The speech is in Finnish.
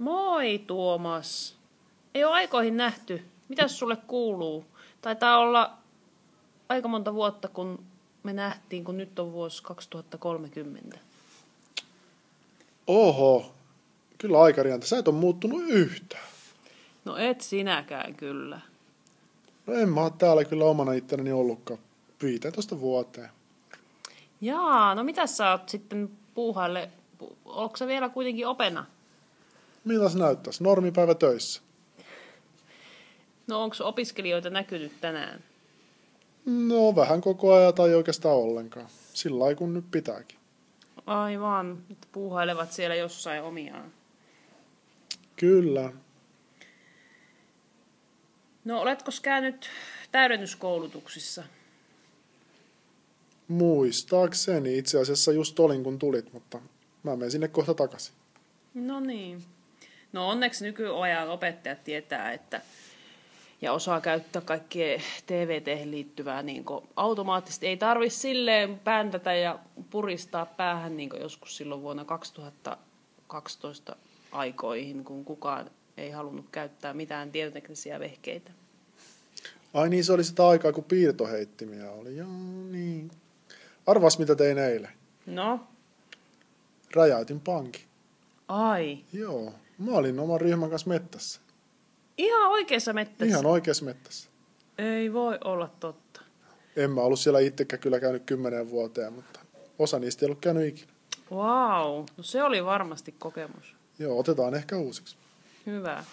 Moi Tuomas. Ei ole aikoihin nähty. Mitäs sulle kuuluu? Taitaa olla aika monta vuotta, kun me nähtiin, kun nyt on vuosi 2030. Oho, kyllä aikarianta. Sä et ole muuttunut yhtään. No et sinäkään kyllä. No en mä ole täällä kyllä omana itsenäni ollutkaan 15 vuoteen. Jaa, no mitä sä oot sitten puuhaille? Onko sä vielä kuitenkin opena? Miltä se näyttäisi? Normipäivä töissä. No onko opiskelijoita näkynyt tänään? No vähän koko ajan tai oikeastaan ollenkaan. Sillä lailla kun nyt pitääkin. Aivan, että puuhailevat siellä jossain omiaan. Kyllä. No oletko käynyt täydennyskoulutuksissa? Muistaakseni itse asiassa just olin kun tulit, mutta mä menen sinne kohta takaisin. No niin. No onneksi nykyajan opettajat tietää, että ja osaa käyttää kaikkea TVT:hen liittyvää niin automaattisesti. Ei tarvitse silleen pääntätä ja puristaa päähän niin joskus silloin vuonna 2012 aikoihin, kun kukaan ei halunnut käyttää mitään tietoteknisiä vehkeitä. Ai niin, se oli sitä aikaa, kun piirtoheittimiä oli. Joo, niin. Arvas, mitä tein eilen. No? Räjäytin pankin. Ai. Joo, mä olin oman ryhmän kanssa mettässä. Ihan oikeassa mettässä? Ihan oikeassa mettässä. Ei voi olla totta. En mä ollut siellä itsekään kyllä käynyt 10 vuoteen, mutta osa niistä ei ollut käynyt ikinä. Vau, no se oli varmasti kokemus. Joo, otetaan ehkä uusiksi. Hyvä.